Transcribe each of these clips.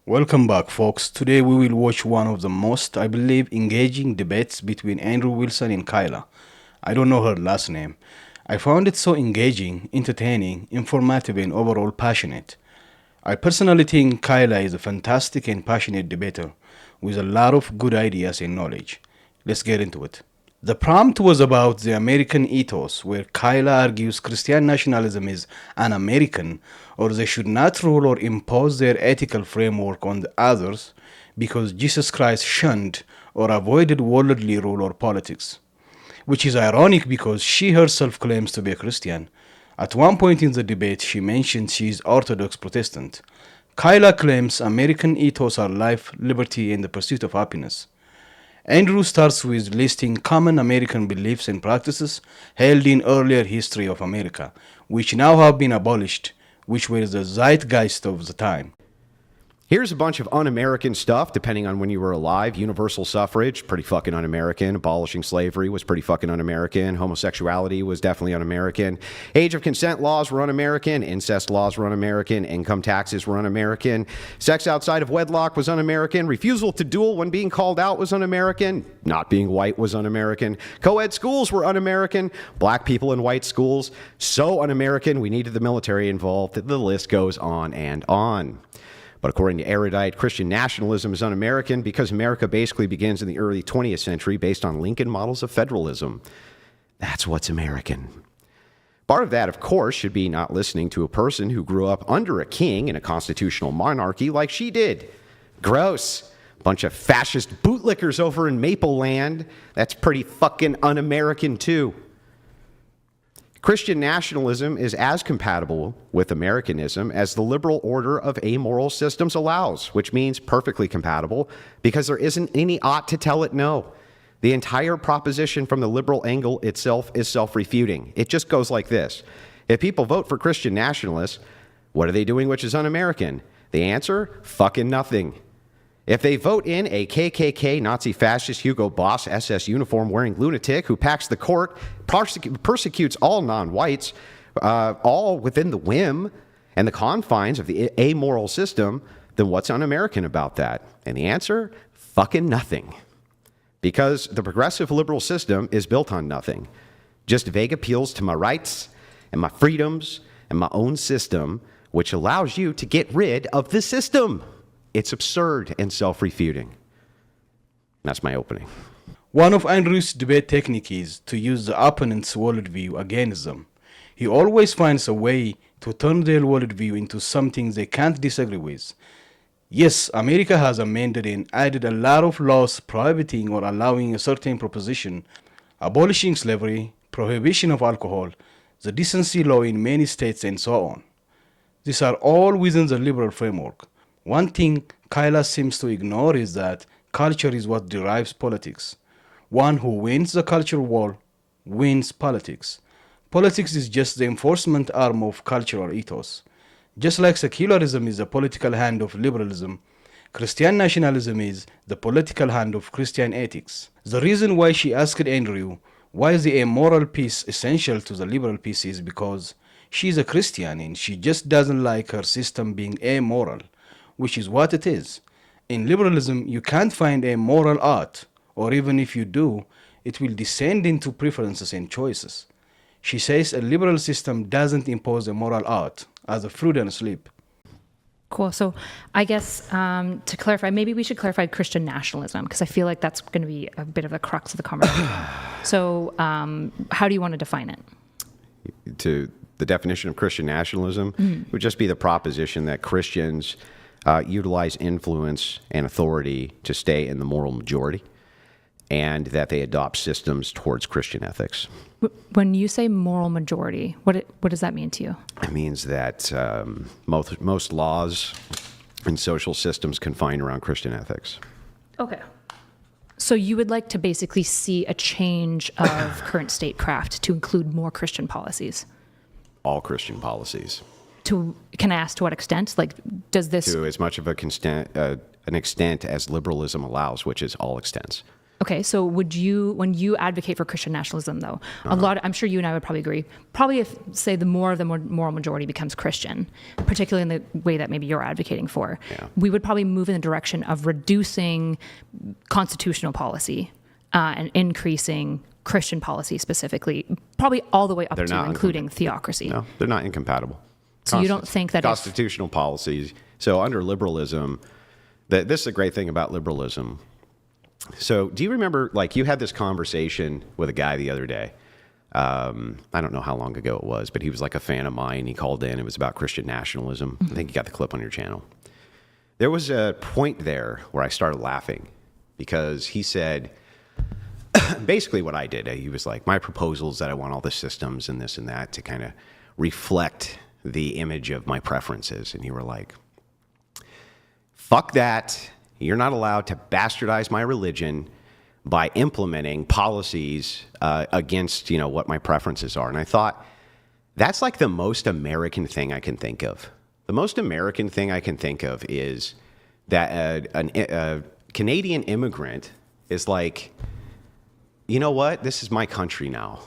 Welcome back, folks. Today we will watch one of the most, I believe, engaging debates between Andrew Wilson and Kyla. I don't know her last name. I found it so engaging, entertaining, informative, and overall passionate. I personally think Kyla is a fantastic and passionate debater with a lot of good ideas and knowledge. Let's get into it. The prompt was about the American ethos, where Kyla argues Christian nationalism is un-American, or they should not rule or impose their ethical framework on the others because Jesus Christ shunned or avoided worldly rule or politics. Which is ironic because she herself claims to be a Christian. At one point in the debate, she mentioned she is Orthodox Protestant. Kyla claims American ethos are life, liberty, and the pursuit of happiness. Andrew starts with listing common American beliefs and practices held in earlier history of America, which now have been abolished, which were the zeitgeist of the time. Here's a bunch of un-American stuff, depending on when you were alive. Universal suffrage, pretty fucking un-American. Abolishing slavery was pretty fucking un-American. Homosexuality was definitely un-American. Age of consent laws were un-American. Incest laws were un-American. Income taxes were un-American. Sex outside of wedlock was un-American. Refusal to duel when being called out was un-American. Not being white was un-American. Co-ed schools were un-American. Black people in white schools, so un-American we needed the military involved. The list goes on and on. But according to erudite, Christian nationalism is un-American because America basically begins in the early 20th century based on Lincoln models of federalism. That's what's American. Part of that, of course, should be not listening to a person who grew up under a king in a constitutional monarchy like she did. Gross. Bunch of fascist bootlickers over in Maple Land. That's pretty fucking un-American too. Christian nationalism is as compatible with Americanism as the liberal order of amoral systems allows, which means perfectly compatible because there isn't any ought to tell it no. The entire proposition from the liberal angle itself is self-refuting. It just goes like this. If people vote for Christian nationalists, what are they doing which is un-American? The answer? Fucking nothing. If they vote in a KKK, Nazi fascist, Hugo Boss, SS uniform wearing lunatic who packs the court, persecutes all non-whites, all within the whim and the confines of the amoral system, then what's un-American about that? And the answer? Fucking nothing. Because the progressive liberal system is built on nothing. Just vague appeals to my rights and my freedoms and my own system, which allows you to get rid of the system. It's absurd and self-refuting. That's my opening. One of Andrew's debate techniques is to use the opponent's worldview against them. He always finds a way to turn their worldview into something they can't disagree with. Yes, America has amended and added a lot of laws prohibiting or allowing a certain proposition, abolishing slavery, prohibition of alcohol, the decency law in many states, and so on. These are all within the liberal framework. One thing Kyla seems to ignore is that culture is what derives politics. One who wins the culture war wins politics. Politics is just the enforcement arm of cultural ethos. Just like secularism is the political hand of liberalism, Christian nationalism is the political hand of Christian ethics. The reason why she asked Andrew why is the amoral piece essential to the liberal piece is because she's a Christian and she just doesn't like her system being amoral, which is what it is. In liberalism, you can't find a moral art, or even if you do, it will descend into preferences and choices. She says a liberal system doesn't impose a moral art as a Freudian slip. Cool. So I guess to clarify, maybe we should clarify Christian nationalism, because I feel like that's going to be a bit of the crux of the conversation. So how do you want to define it? To the definition of Christian nationalism would just be the proposition that Christians utilize influence and authority to stay in the moral majority, and that they adopt systems towards Christian ethics. When you say moral majority, what does that mean to you? It means that most laws and social systems confine around Christian ethics. Okay. So you would like to basically see a change of current statecraft to include more Christian policies? All Christian policies. Can I ask to what extent? Like, does this... To as much of an extent as liberalism allows, which is all extents. Okay, so when you advocate for Christian nationalism, though, I'm sure you and I would probably agree. Probably if, say, the moral majority becomes Christian, particularly in the way that maybe you're advocating for, we would probably move in the direction of reducing constitutional policy and increasing Christian policy specifically, probably all the way up to including theocracy. No, they're not incompatible. So you don't think that constitutional policies? So under liberalism, this is a great thing about liberalism. So do you remember, like, you had this conversation with a guy the other day? I don't know how long ago it was, but he was like a fan of mine. He called in. It was about Christian nationalism. I think you got the clip on your channel. There was a point there where I started laughing because he said, basically what I did, he was like, my proposal is that I want all the systems and this and that to kind of reflect the image of my preferences. And you were like, fuck that. You're not allowed to bastardize my religion by implementing policies against, what my preferences are. And I thought, that's like the most American thing I can think of. The most American thing I can think of is that a Canadian immigrant is like, you know what? This is my country now.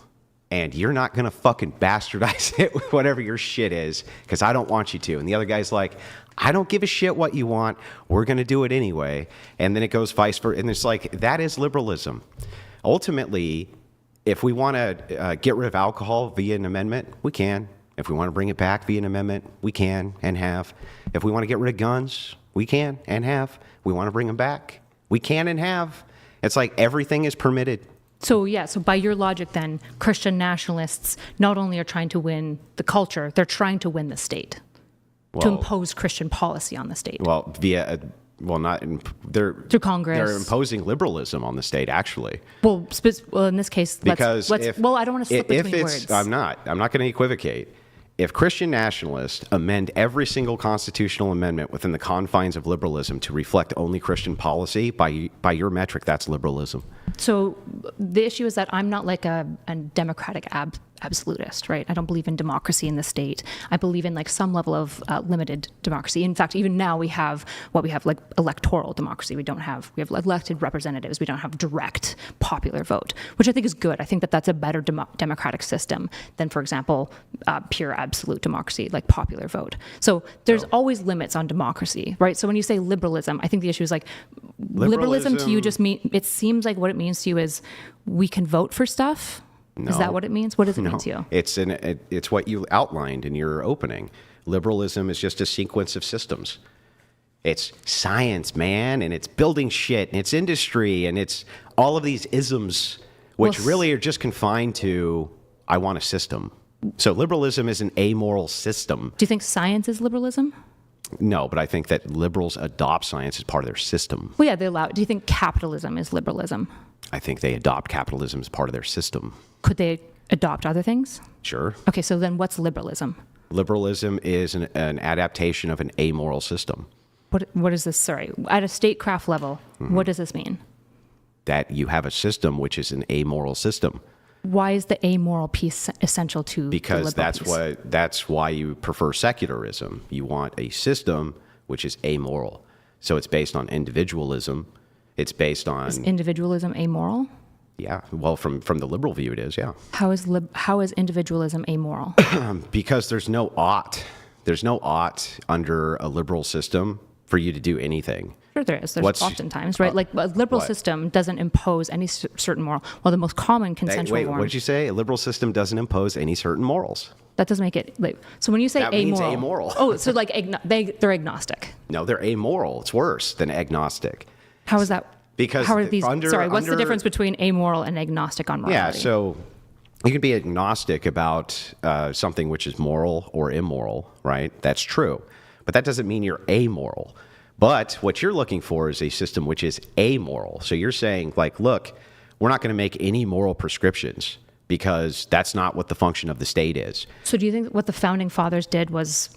And you're not going to fucking bastardize it with whatever your shit is because I don't want you to. And the other guy's like, I don't give a shit what you want. We're going to do it anyway. And then it goes vice versa. And it's like, that is liberalism. Ultimately, if we want to get rid of alcohol via an amendment, we can. If we want to bring it back via an amendment, we can and have. If we want to get rid of guns, we can and have. We want to bring them back, we can and have. It's like everything is permitted. So by your logic then, Christian nationalists not only are trying to win the culture, they're trying to win the state. To impose Christian policy on the state. Well, they're through Congress. They're imposing liberalism on the state, actually. Well, in this case, I don't want to slip between words. I'm not going to equivocate. If Christian nationalists amend every single constitutional amendment within the confines of liberalism to reflect only Christian policy, by your metric, that's liberalism. So the issue is that I'm not like a democratic absolutist, right? I don't believe in democracy in the state. I believe in like some level of limited democracy. In fact, even now we have like electoral democracy. We have elected representatives. We don't have direct popular vote, which I think is good. I think that that's a better democratic system than, for example, pure absolute democracy, like popular vote. So there's always limits on democracy, right? So when you say liberalism, I think the issue is like liberalism to you just it seems like what it means to you is we can vote for stuff. No. Is that what it means? What does it mean to you? It's what you outlined in your opening. Liberalism is just a sequence of systems. It's science, man, and it's building shit, and it's industry, and it's all of these isms, which really are just confined to, I want a system. So liberalism is an amoral system. Do you think science is liberalism? No, but I think that liberals adopt science as part of their system. Well, yeah, they allow it. Do you think capitalism is liberalism? I think they adopt capitalism as part of their system. Could they adopt other things? Sure. Okay, so then what's liberalism? Liberalism is an adaptation of an amoral system. What is this? Sorry, at a statecraft level, what does this mean? That you have a system which is an amoral system. Why is the amoral piece essential to because the liberal piece? That's why you prefer secularism. You want a system which is amoral. So it's based on individualism. It's based on... Is individualism amoral? Yeah. Well, from the liberal view, it is, yeah. How is individualism amoral? Because there's no ought. There's no ought under a liberal system for you to do anything. Sure there is. There's oftentimes, right? Like a liberal system doesn't impose any certain moral. Well, the most common consensual form... Wait, what did you say? A liberal system doesn't impose any certain morals. That doesn't make it... so when you say that amoral... means amoral. Oh, so like they're agnostic. No, they're amoral. It's worse than agnostic. How is that? Because how are these? What's the difference between amoral and agnostic on morality? Yeah, so you can be agnostic about something which is moral or immoral, right? That's true. But that doesn't mean you're amoral. But what you're looking for is a system which is amoral. So you're saying, like, look, we're not going to make any moral prescriptions because that's not what the function of the state is. So do you think what the founding fathers did was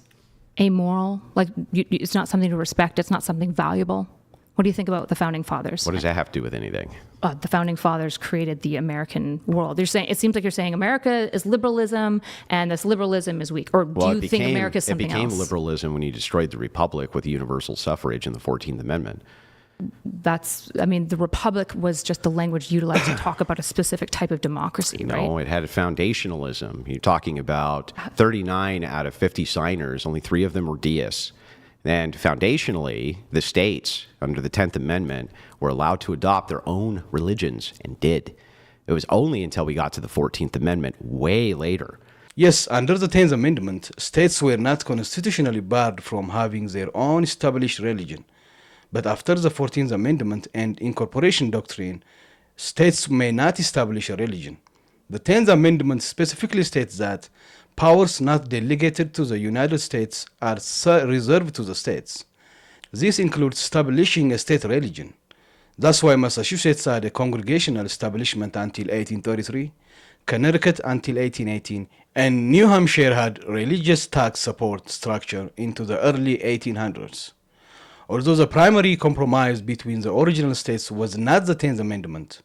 amoral? Like, it's not something to respect. It's not something valuable. What do you think about the founding fathers? What does that have to do with anything? The founding fathers created the American world. You're saying, it seems like you're saying America is liberalism and this liberalism is weak. Or do you think America is something else? It became liberalism when you destroyed the Republic with universal suffrage in the 14th Amendment. the republic was just the language utilized to talk about a specific type of democracy, right? No, it had a foundationalism. You're talking about 39 out of 50 signers, only 3 of them were deists. And foundationally, the states, under the 10th Amendment, were allowed to adopt their own religions and did. It was only until we got to the 14th Amendment, way later. Yes, under the 10th Amendment, states were not constitutionally barred from having their own established religion. But after the 14th Amendment and incorporation doctrine, states may not establish a religion. The 10th Amendment specifically states that powers not delegated to the United States are reserved to the states. This includes establishing a state religion. That's why Massachusetts had a congregational establishment until 1833, Connecticut until 1818, and New Hampshire had religious tax support structure into the early 1800s. Although the primary compromise between the original states was not the 10th Amendment,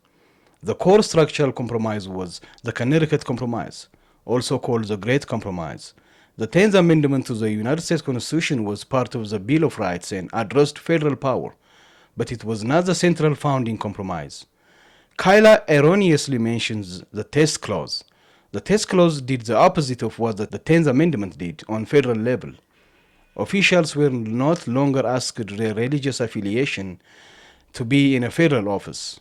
the core structural compromise was the Connecticut Compromise, also called the Great Compromise. The 10th Amendment to the United States Constitution was part of the Bill of Rights and addressed federal power, but it was not the central founding compromise. Kyla erroneously mentions the Test Clause. The Test Clause did the opposite of what the 10th Amendment did on federal level. Officials were not longer asked their religious affiliation to be in a federal office.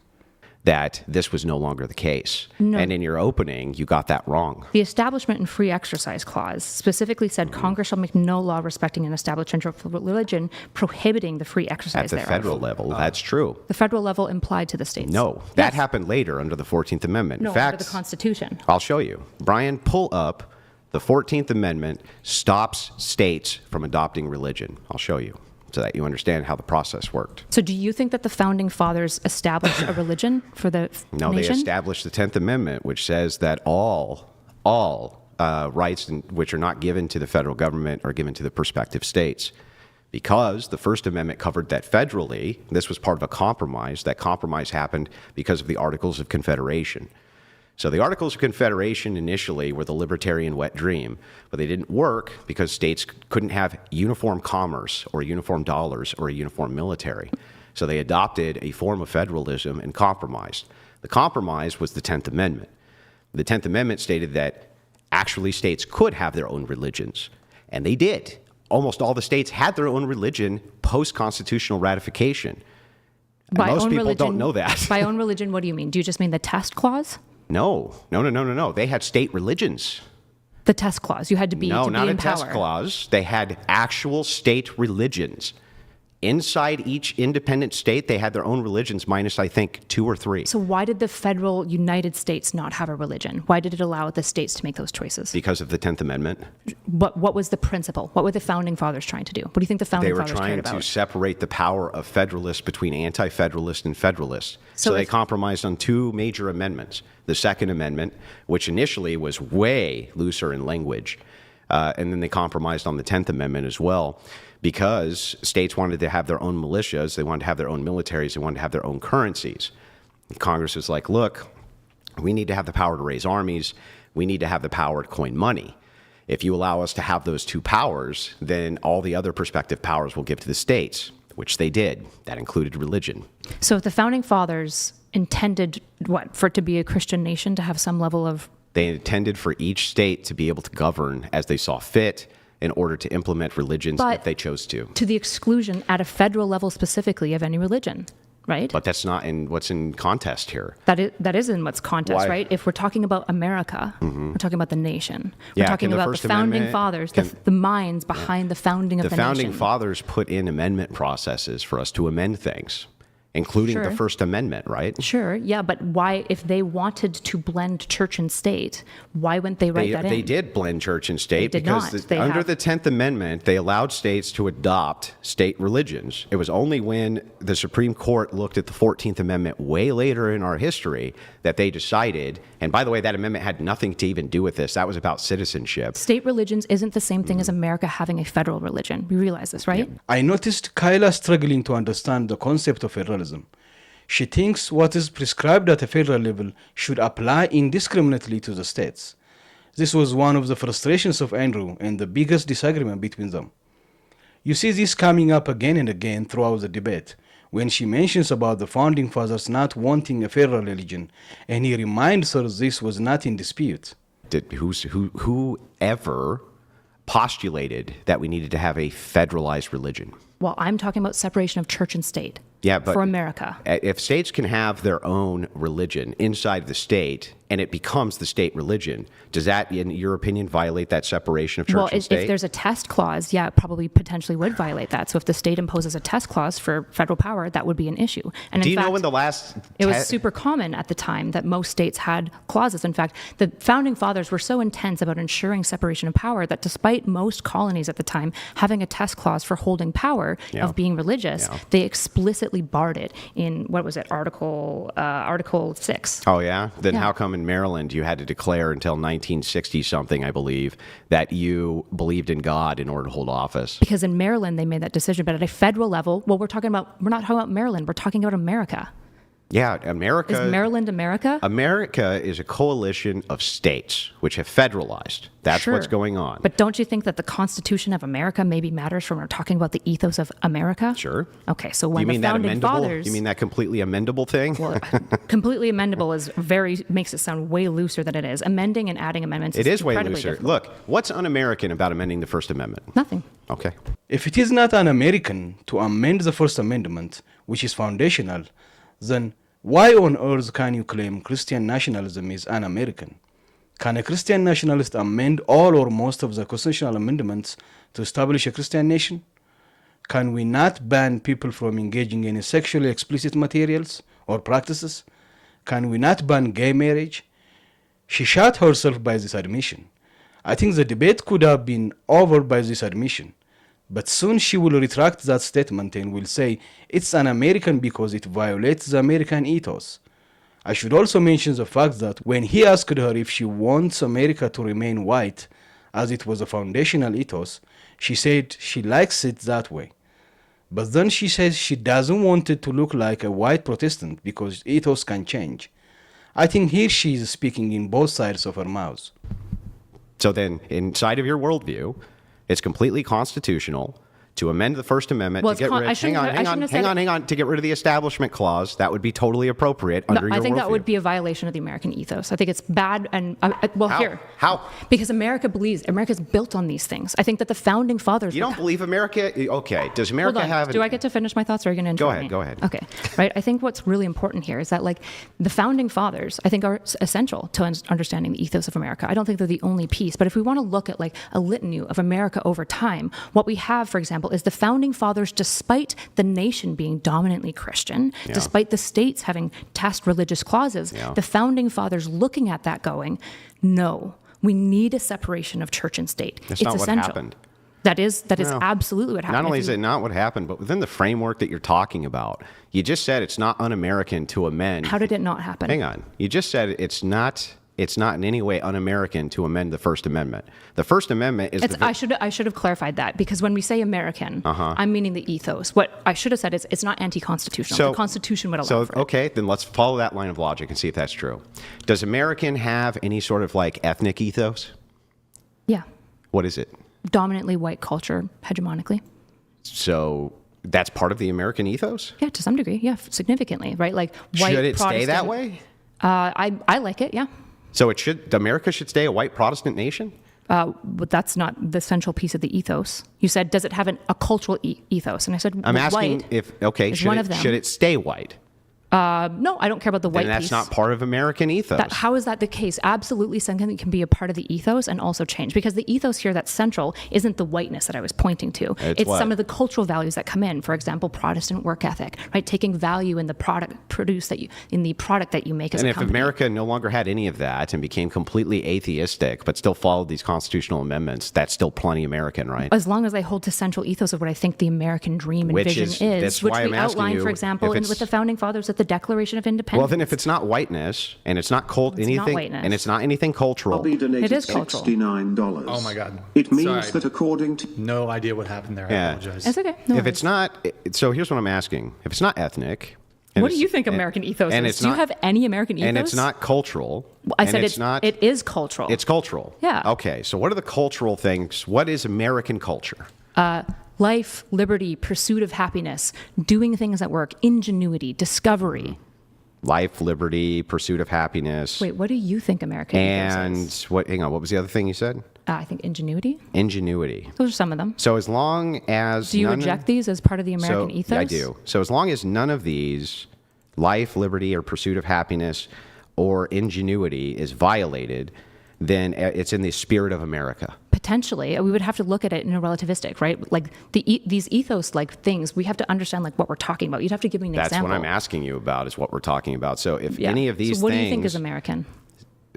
That this was no longer the case. No. And in your opening, you got that wrong. The Establishment and Free Exercise Clause specifically said Congress shall make no law respecting an established religion prohibiting the free exercise At the thereof. federal level, that's true. The federal level implied to the states. No, that happened later under the 14th Amendment. No, In fact, under the Constitution. I'll show you. Brian, pull up the 14th Amendment stops states from adopting religion. I'll show you so that you understand how the process worked. So do you think that the Founding Fathers established a religion for the No, nation? they established the 10th Amendment, which says that all rights which are not given to the federal government are given to the prospective states. Because the First Amendment covered that federally, this was part of a compromise. That compromise happened because of the Articles of Confederation. So the Articles of Confederation initially were the libertarian wet dream, but they didn't work because states couldn't have uniform commerce or uniform dollars or a uniform military. So they adopted a form of federalism and compromised. The compromise was the 10th Amendment. The 10th Amendment stated that actually states could have their own religions, and they did. Almost all the states had their own religion post-constitutional ratification. And most people don't know that. By own religion, what do you mean? Do you just mean the test clause? No. They had state religions. The test clause. You had to be No, to be not in a power. test clause. They had actual state religions. Inside each independent state, they had their own religions, minus, I think, 2 or 3. So why did the federal United States not have a religion? Why did it allow the states to make those choices? Because of the 10th Amendment. What was the principle? What were the Founding Fathers trying to do? What do you think the Founding They were Fathers trying cared to about? separate the power of federalists between anti-federalists and federalists. So they compromised on 2 major amendments. The Second Amendment, which initially was way looser in language, and then they compromised on the 10th Amendment as well, because states wanted to have their own militias, they wanted to have their own militaries, they wanted to have their own currencies. Congress was like, look, we need to have the power to raise armies, we need to have the power to coin money. If you allow us to have those 2 powers, then all the other prospective powers will give to the states, which they did. That included religion. So if the Founding Fathers intended, for it to be a Christian nation, to have some level of... They intended for each state to be able to govern as they saw fit in order to implement religions if they chose to. To the exclusion, at a federal level specifically, of any religion, right? But that's not in what's in contest here. That is in what's contest, Why? right? If we're talking about America, we're talking about the nation. We're talking can the about the First Founding Amendment- Fathers, can- the minds behind the founding of the The Founding nation. Fathers put in amendment processes for us to amend things, including the Sure. First Amendment, right? Sure, yeah, but why, if they wanted to blend church and state, why wouldn't they write that in? They did blend church and state They did because not. They under have- the 10th Amendment, they allowed states to adopt state religions. It was only when the Supreme Court looked at the 14th Amendment way later in our history that they decided, and by the way, that amendment had nothing to even do with this. That was about citizenship. State religions isn't the same thing as America having a federal religion. We realize this, right? I noticed Kyla struggling to understand the concept of federalism. She thinks what is prescribed at a federal level should apply indiscriminately to the states. This was one of the frustrations of Andrew and the biggest disagreement between them. You see this coming up again and again throughout the debate when she mentions about the founding fathers not wanting a federal religion, and he reminds her this was not in dispute. Whoever postulated that we needed to have a federalized religion? Well, I'm talking about separation of church and state. Yeah, but for America. If states can have their own religion inside the state and it becomes the state religion, does that, in your opinion, violate that separation of church and state? If there's a test clause, yeah, it probably potentially would violate that. So if the state imposes a test clause for federal power, that would be an issue. And do you know when the last... It was super common at the time that most states had clauses. In fact, the founding fathers were so intense about ensuring separation of power that despite most colonies at the time having a test clause for holding power of being religious, they explicitly barred it in, what was it, Article 6. Oh, yeah? Then how come in Maryland you had to declare until 1960-something, I believe, that you believed in God in order to hold office? Because in Maryland they made that decision, but at a federal level, well, we're not talking about Maryland, we're talking about America. Yeah, America... Is Maryland America? America is a coalition of states which have federalized. That's what's going on. But don't you think that the Constitution of America maybe matters when we're talking about the ethos of America? Sure. Okay, so when the founding fathers... You mean that completely amendable thing? Well, completely amendable makes it sound way looser than it is. Amending and adding amendments is way incredibly looser. difficult. Look, what's un-American about amending the First Amendment? Nothing. Okay. If it is not un-American to amend the First Amendment, which is foundational, then why on earth can you claim Christian nationalism is un-American? Can a Christian nationalist amend all or most of the constitutional amendments to establish a Christian nation? Can we not ban people from engaging in sexually explicit materials or practices? Can we not ban gay marriage? She shot herself by this admission. I think the debate could have been over by this admission. But soon she will retract that statement and will say it's un-American because it violates the American ethos. I should also mention the fact that when he asked her if she wants America to remain white, as it was a foundational ethos, she said she likes it that way. But then she says she doesn't want it to look like a white Protestant because ethos can change. I think here she is speaking in both sides of her mouth. So then, inside of your worldview, it's completely constitutional to amend the First Amendment to get rid of... Hang on. To get rid of the Establishment Clause. That would be totally appropriate under your worldview. I think that would be a violation of the American ethos. I think it's bad and... How? Because America's built on these things. I think that the founding fathers... You don't believe America... Okay. Does America have... Do I get to finish my thoughts or are you going to interrupt me? Go ahead. Okay. Right. I think what's really important here is that the founding fathers, I think, are essential to understanding the ethos of America. I don't think they're the only piece. But if we want to look at a litany of America over time, what we have, for example, is the founding fathers, despite the nation being dominantly Christian, despite the states having test religious clauses, the founding fathers looking at that going, no, we need a separation of church and state. That's it's not essential. What happened. That is absolutely what happened. Not only is it not what happened, but within the framework that you're talking about, you just said it's not un-American to amend. How did it not happen? Hang on. You just said it's not in any way un-American to amend the First Amendment. The First Amendment is... I should have clarified that, because when we say American, I'm meaning the ethos. What I should have said is it's not anti-constitutional. The Constitution would allow for it. Okay, then let's follow that line of logic and see if that's true. Does American have any sort of ethnic ethos? Yeah. What is it? Dominantly white culture, hegemonically. So that's part of the American ethos? Yeah, to some degree. Yeah, significantly, right? White should it Protestant, stay that way? I like it, yeah. So America should stay a white Protestant nation? But that's not the central piece of the ethos. You said, does it have a cultural ethos? And I said, I'm asking should it stay white? No, I don't care about the white piece. And that's not part of American ethos. How is that the case? Absolutely something that can be a part of the ethos and also change. Because the ethos here that's central isn't the whiteness that I was pointing to. It's some of the cultural values that come in. For example, Protestant work ethic, right? Taking value in the product that you make as a company. And if America no longer had any of that and became completely atheistic, but still followed these constitutional amendments, that's still plenty American, right? As long as I hold to central ethos of what I think the American dream and vision is, which we outlined, for example, with the founding fathers at the Declaration of Independence. Well, then if it's not whiteness and it's not and it's not anything cultural, it is cultural. $69. Oh my God! It means that according to no idea what happened there. I apologize. It's okay. If it's not, so here's what I'm asking: if it's not ethnic, what do you think American ethos is? Do you have any American ethos? And it's not cultural. I said it is cultural. It's cultural. Yeah. Okay. So what are the cultural things? What is American culture? life, liberty, pursuit of happiness, doing things that work, ingenuity, discovery. Life, liberty, pursuit of happiness. Wait, what do you think American ethos is? And hang on, what was the other thing you said? I think ingenuity. Ingenuity. Those are some of them. So as long as Do you reject these as part of the American ethos? Yeah, I do. So as long as none of these, life, liberty, or pursuit of happiness, or ingenuity is violated, then it's in the spirit of America. Potentially, we would have to look at it in a relativistic, right? Like these ethos-like things, we have to understand like what we're talking about. You'd have to give me an example. That's what I'm asking you about, is what we're talking about. So if any of these so what things, do you think is American?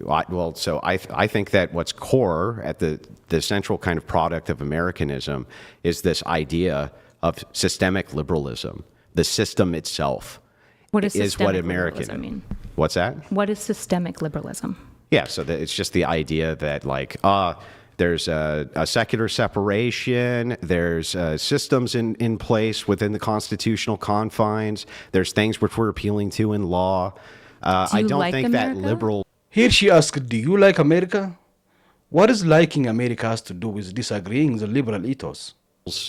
Well, so I think that what's core at the central kind of product of Americanism is this idea of systemic liberalism. The system itself What is is what systemic American. liberalism mean? What's that? What is systemic liberalism? Yeah, so it's just the idea that like there's a secular separation, there's systems in place within the constitutional confines, there's things which we're appealing to in law. I don't like think America? that liberal. Here she asked, do you like America? What does liking America has to do with disagreeing the liberal ethos?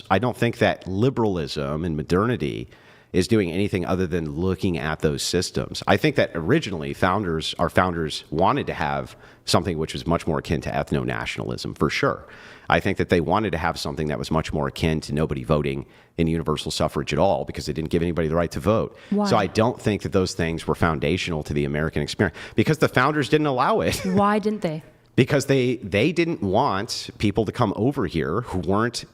I don't think that liberalism and modernity is doing anything other than looking at those systems. I think that originally our founders wanted to have something which was much more akin to ethno-nationalism, for sure. I think that they wanted to have something that was much more akin to nobody voting in universal suffrage at all, because they didn't give anybody the right to vote. Why? So I don't think that those things were foundational to the American experience, because the founders didn't allow it. Why didn't they? Because they didn't want people to come over here who weren't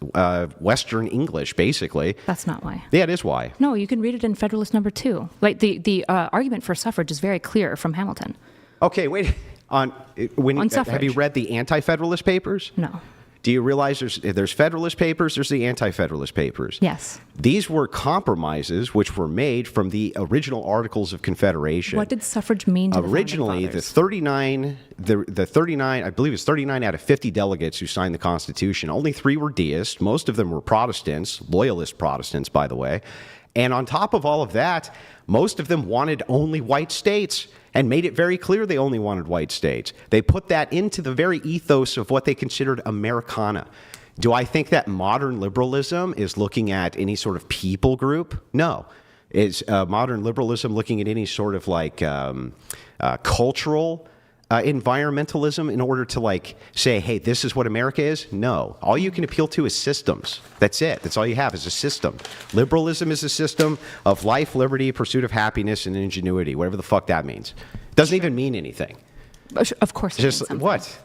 Western English, basically. That's not why. Yeah, it is why. No, you can read it in Federalist Number 2. Like the argument for suffrage is very clear from Hamilton. Okay, wait. On suffrage. Have you read the Anti-Federalist Papers? No. Do you realize there's Federalist Papers, there's the Anti-Federalist Papers? Yes. These were compromises which were made from the original Articles of Confederation. What did suffrage mean to Originally, the the 39, I believe it's 39 out of 50 delegates who signed the Constitution. Only 3 were deists. Most of them were Protestants, loyalist Protestants, by the way. And on top of all of that, most of them wanted only white states, and made it very clear they only wanted white states. They put that into the very ethos of what they considered Americana. Do I think that modern liberalism is looking at any sort of people group? No. Is modern liberalism looking at any sort of like cultural environmentalism in order to like say, hey, this is what America is? No. All you can appeal to is systems. That's it. That's all you have is a system. Liberalism is a system of life, liberty, pursuit of happiness, and ingenuity, whatever the fuck that means. Doesn't even mean anything. Of course it Just means something. what?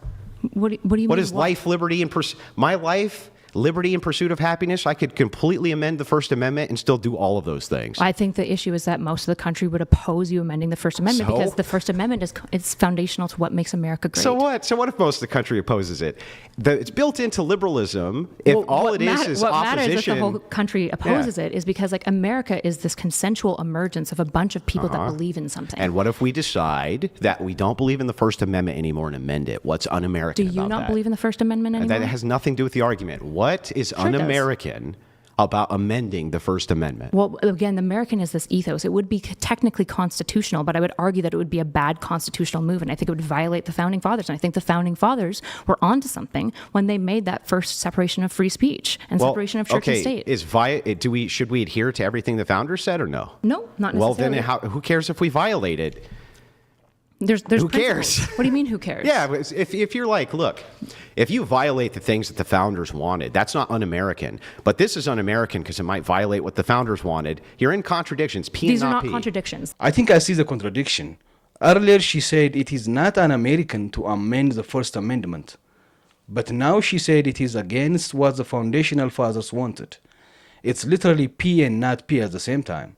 What do you mean? What is life, liberty, and my life, liberty, and pursuit of happiness? I could completely amend the First Amendment and still do all of those things. I think the issue is that most of the country would oppose you amending the First Amendment So? because the First Amendment is foundational to what makes America great. So what? So what if most of the country opposes it? It's built into liberalism. If all it is what opposition. matters if the whole country opposes it is because like America is this consensual emergence of a bunch of people that believe in something. And what if we decide that we don't believe in the First Amendment anymore and amend it? What's un-American Do you about not that? believe in the First Amendment anymore? That has nothing to do with the argument. What is Sure it does. un-American about amending the First Amendment? Well, again, the American is this ethos. It would be technically constitutional, but I would argue that it would be a bad constitutional move, and I think it would violate the Founding Fathers. And I think the Founding Fathers were onto something when they made that first separation of free speech and separation of church and state. Should we adhere to everything the founders said or no? No, not Well, necessarily. then who cares if we violate it? There's Who principles. cares? What do you mean, who cares? Yeah, if you're like, look, if you violate the things that the founders wanted, that's not un-American. But this is un-American because it might violate what the founders wanted. You're in contradictions. P These and are not not P. contradictions. I think I see the contradiction. Earlier she said it is not un-American to amend the First Amendment. But now she said it is against what the foundational fathers wanted. It's literally P and not P at the same time.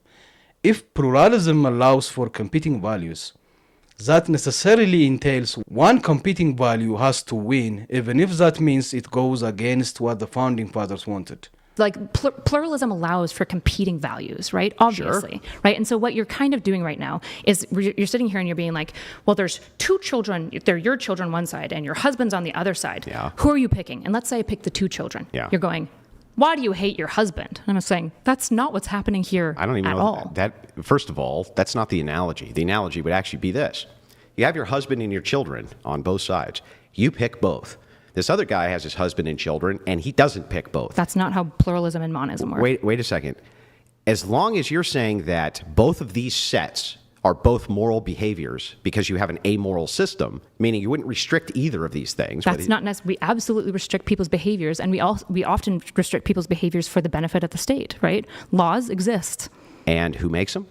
If pluralism allows for competing values, that necessarily entails one competing value has to win, even if that means it goes against what the founding fathers wanted. Like pluralism allows for competing values, right? Obviously, right? And so what you're kind of doing right now is you're sitting here and you're being like, well, there's 2 children, they're your children one side and your husband's on the other side. Yeah. Who are you picking? And let's say I pick the 2 children. Yeah. You're going, why do you hate your husband? And I'm saying, that's not what's happening here I don't even at know all. that. First of all, that's not the analogy. The analogy would actually be this. You have your husband and your children on both sides. You pick both. This other guy has his husband and children, and he doesn't pick both. That's not how pluralism and monism work. Wait a second. As long as you're saying that both of these sets are both moral behaviors because you have an amoral system, meaning you wouldn't restrict either of these things. That's not necessary. We absolutely restrict people's behaviors, and we often restrict people's behaviors for the benefit of the state, right? Laws exist. And who makes them?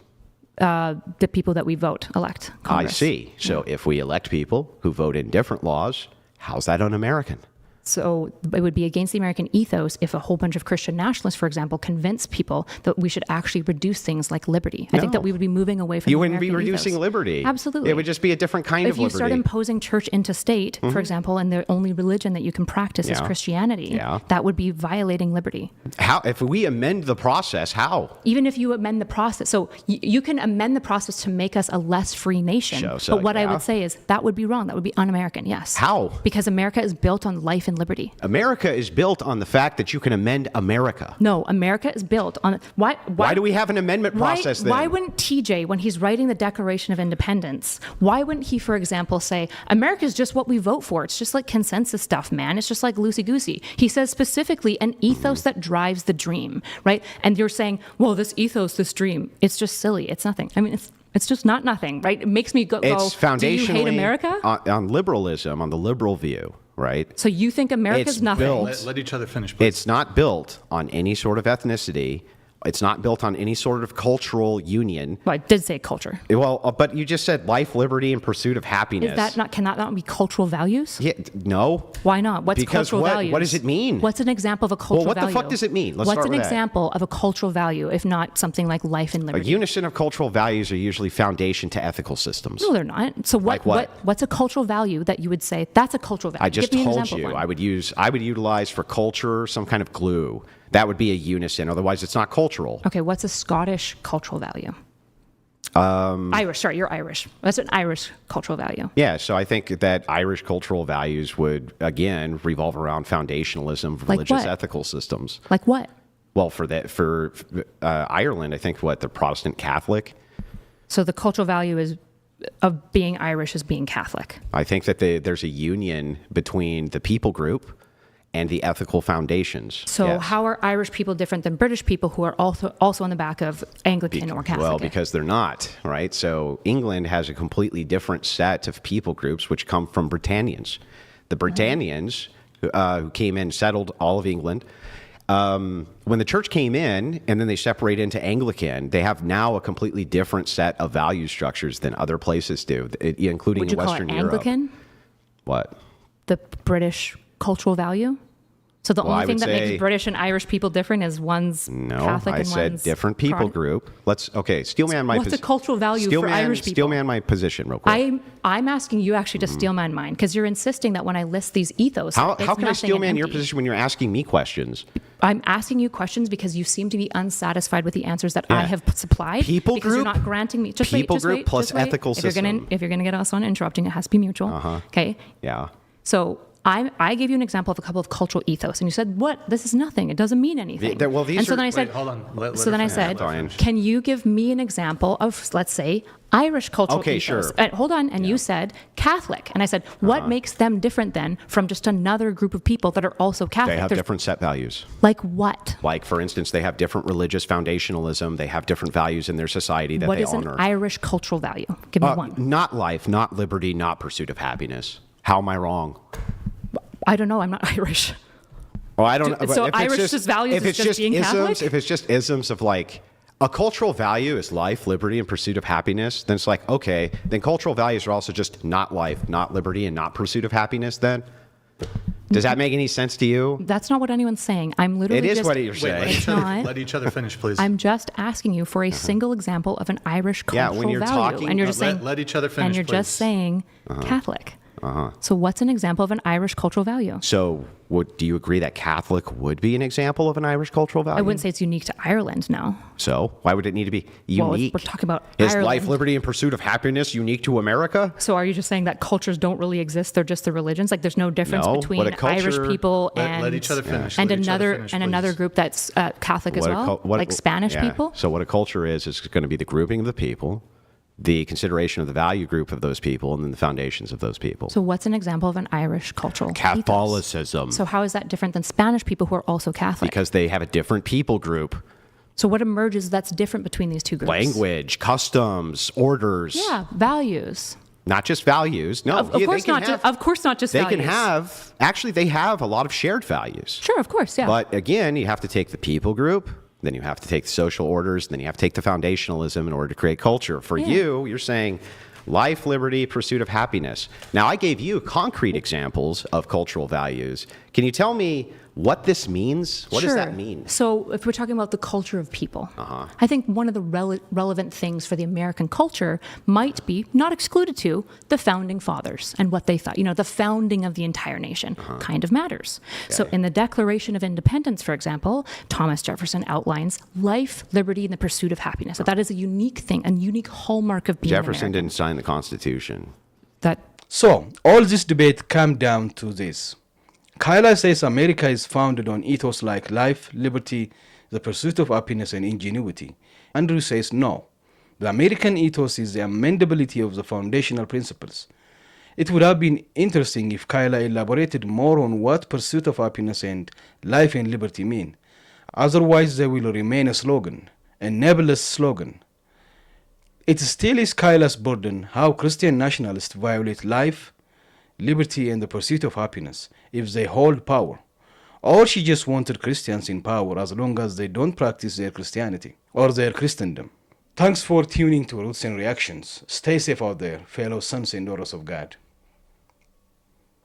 The people that we elect. Congress. I see. So if we elect people who vote in different laws, how's that un-American? So it would be against the American ethos if a whole bunch of Christian nationalists, for example, convince people that we should actually reduce things like liberty. I think that we would be moving away from You the wouldn't be American reducing ethos. liberty. Absolutely. It would just be a different kind of If you liberty. start imposing church into state, for example, and the only religion that you can practice is Yeah. Christianity, Yeah. that would be violating liberty. How, if we amend the process, how? Even if you amend the process. So you can amend the process to make us a less free nation. So, but what I yeah. would say is that would be wrong. That would be un-American, yes. How? Because America is built on life and liberty. America is built on the fact that you can amend America. No, America is built on... Why do we have an amendment process then? Why wouldn't TJ, when he's writing the Declaration of Independence, why wouldn't he, for example, say, America is just what we vote for. It's just like consensus stuff, man. It's just like loosey-goosey. He says specifically an ethos that drives the dream, right? And you're saying, well, this ethos, this dream, it's just silly. It's nothing. I mean, it's just not nothing, right? It makes me go, It's foundationally do you hate America? On liberalism, on the liberal view, right? So you think America's It's nothing? built- Let each other finish, please. It's not built on any sort of ethnicity. It's not built on any sort of cultural union. Well, I did say culture. Well, but you just said life, liberty, and pursuit of happiness. Can that not be cultural values? Yeah, no. Why not? What's Because cultural what- values? what does it mean? What's an example of a cultural Well, what the value? fuck does it mean? Let's What's start an with that. example of a cultural value, if not something like life and A liberty? unison of cultural values are usually foundation to ethical systems. No, they're not. So Like what? what's a cultural value that you would say that's a cultural value? I just Give me an told example you of one. I would utilize for culture some kind of glue. That would be a unison. Otherwise, it's not cultural. Okay, what's a Scottish cultural value? Irish. Sorry, you're Irish. What's an Irish cultural value? Yeah, so I think that Irish cultural values would, again, revolve around foundationalism of Like religious what? ethical systems. Like what? Well, for Ireland, I think they're Protestant Catholic. So the cultural value is of being Irish is being Catholic. I think that there's a union between the people group and the ethical foundations. So Yes. how are Irish people different than British people who are also on the back of Anglican or Catholic? Well, because they're not, right? So England has a completely different set of people groups which come from Britannians. The Britannians who came in, settled all of England. When the church came in and then they separate into Anglican, they have now a completely different set of value structures than other places do, including Would you in call Western it Europe. Anglican? What? The British cultural value? So the Well, I only thing would that say- makes British and Irish people different is one's No, Catholic I and said one's different people Protestant? group. Steelman my What's a cultural value for Irish people? Steelman my position real quick. I'm asking you actually to steelman mine because you're insisting that when I list these ethos, How it's can I nothing steelman and your empty. position when you're asking me questions? I'm asking you questions because you seem to be unsatisfied with the answers that I Yeah. have supplied. People because you're group- not granting me. Just people wait, just group wait, plus just wait. ethical if you're gonna, system. If you're going to get us on interrupting, it has to be mutual. Okay. Yeah. So I gave you an example of a couple of cultural ethos, and you said, "What? This is nothing. It doesn't mean anything." Well, these and so are- then I said, Wait, hold on. Let so her then I finish. said, Let her finish. "Can you give me an example of, let's say, Irish cultural Okay, ethos?" sure. Hold on. And you said Catholic, and I said, "What makes them different then from just another group of people that are also Catholic?" They have There's- different set values. Like what? Like, for instance, they have different religious foundationalism. They have different values in their society that What they is honor. an Irish cultural value? Give me one. Not life, not liberty, not pursuit of happiness. How am I wrong? I don't know. I'm not Irish. Well, I don't know. So If it's Irish's values if is it's just being isms, Catholic? If it's just isms of like, a cultural value is life, liberty, and pursuit of happiness, then it's like, okay, then cultural values are also just not life, not liberty, and not pursuit of happiness then? Does that make any sense to you? That's not what anyone's saying. I'm literally It is just, what you're Wait, saying. It's not. let each other finish, please. I'm just asking you for a single example of an Irish Yeah, cultural when you're value, talking- and you're just saying, let each other and finish, you're just please. saying Catholic. So what's an example of an Irish cultural value? So, do you agree that Catholic would be an example of an Irish cultural value? I wouldn't say it's unique to Ireland, no. So, why would it need to be Well, unique? we're talking about Is Ireland. life, liberty, and pursuit of happiness unique to America? So are you just saying that cultures don't really exist? They're just the religions? Like there's no difference No, between what a culture- Irish people Let- and let each other finish. and Let each other another finish, and please. another group that's Catholic as What a well, cul- what- like Spanish yeah. people? So what a culture is going to be the grouping of the people the consideration of the value group of those people and then the foundations of those people. So what's an example of an Irish cultural ethos? Catholicism. So how is that different than Spanish people who are also Catholic? Because they have a different people group. So what emerges that's different between these two groups? Language, customs, orders. Yeah, values. Not just values. No, Of course not. Of course not just they values. can have, actually, they have a lot of shared values. Sure, of course, yeah. But again, you have to take the people group, then you have to take the social orders, then you have to take the foundationalism in order to create culture. For you, you're saying life, liberty, pursuit of happiness. Now, I gave you concrete examples of cultural values. Can you tell me what this means? What does that mean? So if we're talking about the culture of people, I think one of the relevant things for the American culture might be, not excluded to, the founding fathers and what they thought. You know, the founding of the entire nation kind of matters. Okay. So in the Declaration of Independence, for example, Thomas Jefferson outlines life, liberty, and the pursuit of happiness. So that is a unique thing, a unique hallmark of being Jefferson American. didn't sign the Constitution. So all this debate comes down to this. Kyla says America is founded on ethos like life, liberty, the pursuit of happiness, and ingenuity. Andrew says no. The American ethos is the amendability of the foundational principles. It would have been interesting if Kyla elaborated more on what pursuit of happiness and life and liberty mean. Otherwise, they will remain a slogan, a nebulous slogan. It still is Kyla's burden how Christian nationalists violate life, liberty, and the pursuit of happiness if they hold power. Or she just wanted Christians in power as long as they don't practice their Christianity or their Christendom. Thanks for tuning to Roots and Reactions. Stay safe out there, fellow sons and daughters of God.